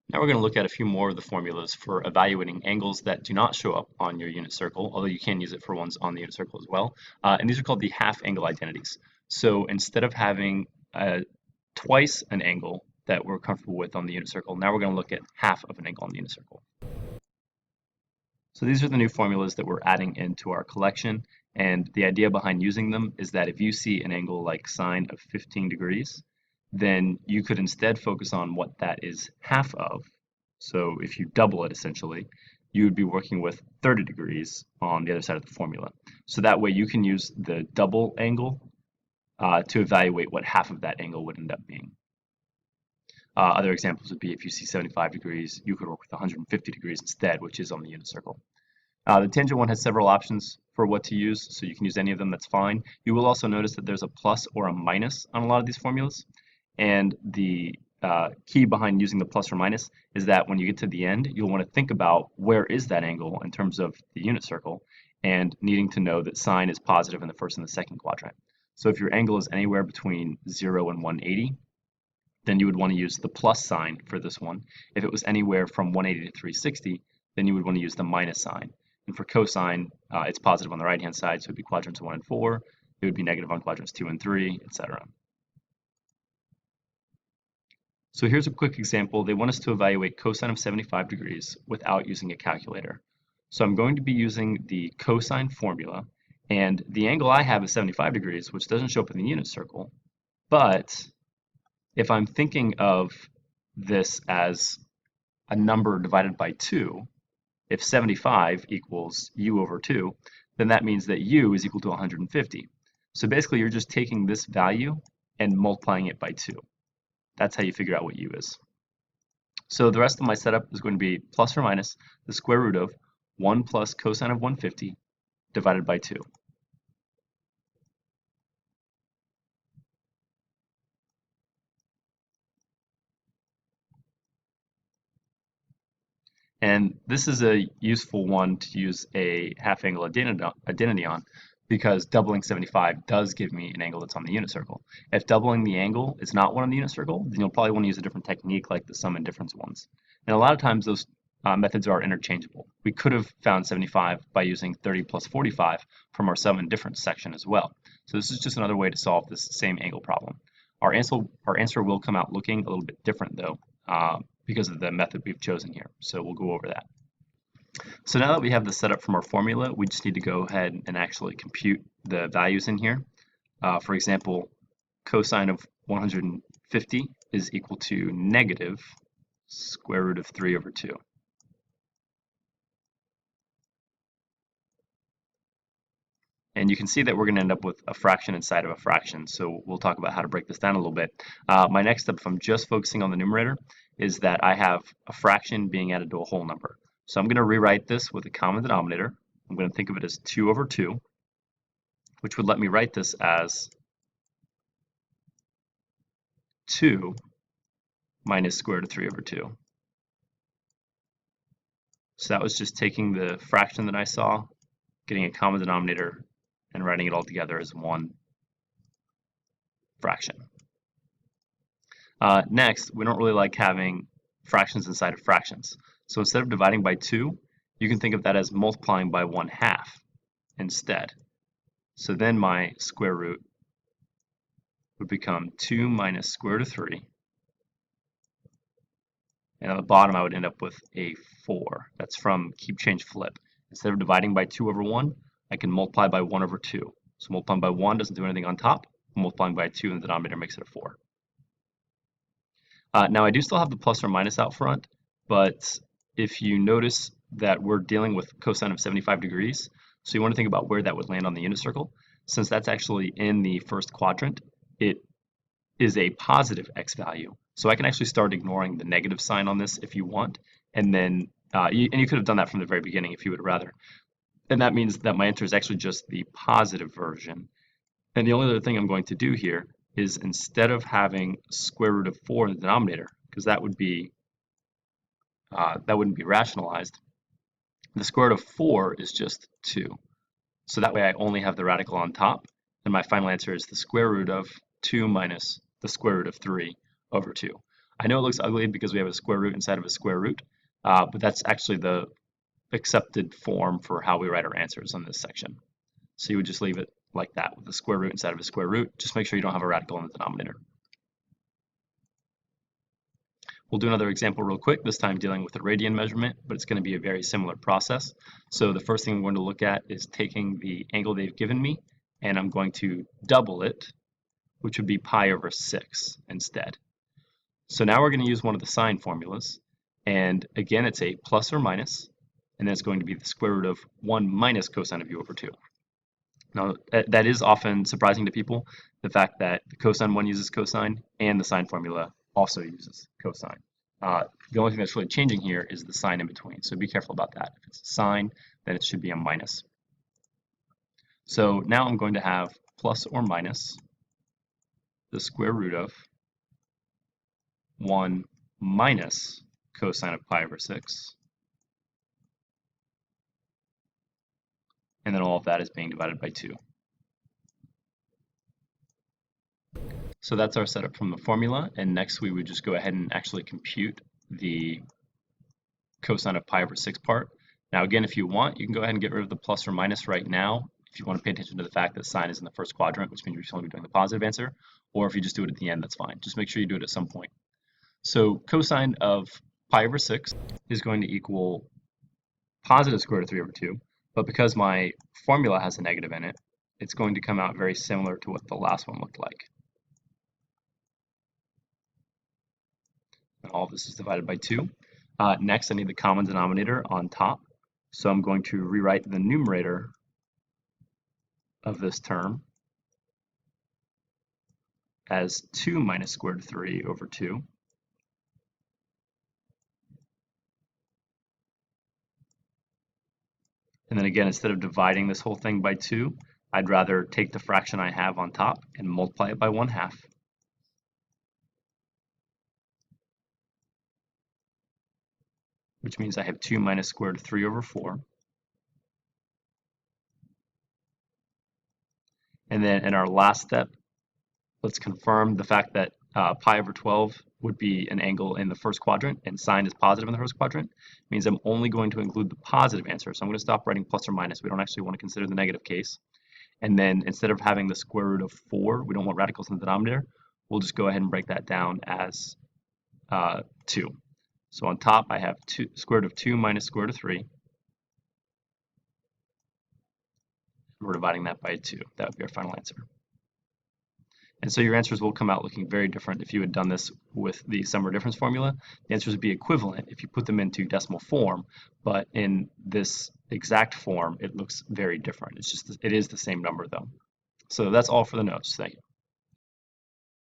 Now we're going to look at a few more of the formulas for evaluating angles that do not show up on your unit circle, although you can use it for ones on the unit circle as well. And these are called the half angle identities. So instead of having twice an angle that we're comfortable with on the unit circle, now we're going to look at half of an angle on the unit circle. So these are the new formulas that we're adding into our collection. And the idea behind using them is that if you see an angle like sine of 15 degrees, then you could instead focus on what that is half of. So if you double it essentially, you would be working with 30 degrees on the other side of the formula. So that way you can use the double angle to evaluate what half of that angle would end up being. Other examples would be if you see 75 degrees, you could work with 150 degrees instead, which is on the unit circle. The tangent one has several options for what to use, so you can use any of them, that's fine. You will also notice that there's a plus or a minus on a lot of these formulas. And the key behind using the plus or minus is that when you get to the end, you'll want to think about where is that angle in terms of the unit circle, and needing to know that sine is positive in the first and the second quadrant. So if your angle is anywhere between 0 and 180, then you would want to use the plus sign for this one. If it was anywhere from 180 to 360, then you would want to use the minus sign. And for cosine, it's positive on the right-hand side, so it would be quadrants 1 and 4. It would be negative on quadrants 2 and 3, etc. So here's a quick example. They want us to evaluate cosine of 75 degrees without using a calculator. So I'm going to be using the cosine formula, and the angle I have is 75 degrees, which doesn't show up in the unit circle. But if I'm thinking of this as a number divided by 2, if 75 equals u over 2, then that means that u is equal to 150. So basically you're just taking this value and multiplying it by 2. That's how you figure out what u is. So the rest of my setup is going to be plus or minus the square root of 1 plus cosine of 150 divided by 2. And this is a useful one to use a half angle identity on, because doubling 75 does give me an angle that's on the unit circle. If doubling the angle is not one on the unit circle, then you'll probably want to use a different technique like the sum and difference ones. And a lot of times those methods are interchangeable. We could have found 75 by using 30 plus 45 from our sum and difference section as well. So this is just another way to solve this same angle problem. Our answer will come out looking a little bit different though, because of the method we've chosen here. So we'll go over that. So now that we have the setup from our formula, we just need to go ahead and actually compute the values in here. For example, cosine of 150 is equal to negative square root of 3 over 2. And you can see that we're going to end up with a fraction inside of a fraction. So we'll talk about how to break this down a little bit. My next step, if I'm just focusing on the numerator, is that I have a fraction being added to a whole number. So I'm going to rewrite this with a common denominator. I'm going to think of it as 2 over 2, which would let me write this as 2 minus square root of 3 over 2. So that was just taking the fraction that I saw, getting a common denominator, and writing it all together as one fraction. Next, we don't really like having fractions inside of fractions. So instead of dividing by 2, you can think of that as multiplying by 1/2 instead. So then my square root would become 2 minus square root of 3. And on the bottom, I would end up with a 4. That's from keep, change, flip. Instead of dividing by 2 over 1, I can multiply by 1 over 2. So multiplying by 1 doesn't do anything on top. Multiplying by 2 in the denominator makes it a 4. Now I do still have the plus or minus out front, but if you notice that we're dealing with cosine of 75 degrees, so you want to think about where that would land on the unit circle. Since that's actually in the first quadrant, it is a positive x value. So I can actually start ignoring the negative sign on this if you want, and then you could have done that from the very beginning if you would rather. And that means that my answer is actually just the positive version. And the only other thing I'm going to do here is, instead of having square root of 4 in the denominator, because that wouldn't be rationalized, the square root of 4 is just 2. So that way I only have the radical on top, and my final answer is the square root of 2 minus the square root of 3 over 2. I know it looks ugly because we have a square root inside of a square root, but that's actually the accepted form for how we write our answers on this section. So you would just leave it like that with a square root inside of a square root. Just make sure you don't have a radical in the denominator. We'll do another example real quick, this time dealing with a radian measurement, but it's going to be a very similar process. So the first thing I'm going to look at is taking the angle they've given me, and I'm going to double it, which would be pi over 6 instead. So now we're going to use one of the sine formulas, and again it's a plus or minus, and then it's going to be the square root of 1 minus cosine of u over 2. Now that is often surprising to people, the fact that the cosine one uses cosine and the sine formula also uses cosine. The only thing that's really changing here is the sign in between, so be careful about that. If it's a sine, then it should be a minus. So now I'm going to have plus or minus the square root of 1 minus cosine of pi over 6. And then all of that is being divided by 2. So that's our setup from the formula, and next we would just go ahead and actually compute the cosine of pi over 6 part. Now again, if you want, you can go ahead and get rid of the plus or minus right now if you want to pay attention to the fact that sine is in the first quadrant, which means you're still going to be doing the positive answer, or if you just do it at the end, that's fine. Just make sure you do it at some point. So cosine of pi over 6 is going to equal positive square root of 3 over 2, but because my formula has a negative in it, it's going to come out very similar to what the last one looked like. And all of this is divided by 2. Next, I need the common denominator on top, so I'm going to rewrite the numerator of this term as 2 minus square root of 3 over 2. And then again, instead of dividing this whole thing by 2, I'd rather take the fraction I have on top and multiply it by 1/2. Which means I have 2 minus square root of 3 over 4. And then in our last step, let's confirm the fact that pi over 12 would be an angle in the first quadrant, and sine is positive in the first quadrant. It means I'm only going to include the positive answer. So I'm going to stop writing plus or minus. We don't actually want to consider the negative case. And then instead of having the square root of 4, we don't want radicals in the denominator, we'll just go ahead and break that down as 2. So on top, I have square root of 2 minus square root of 3. We're dividing that by 2. That would be our final answer. And so your answers will come out looking very different if you had done this with the sum or difference formula. The answers would be equivalent if you put them into decimal form, but in this exact form, it looks very different. It is the same number though. So that's all for the notes. Thank you.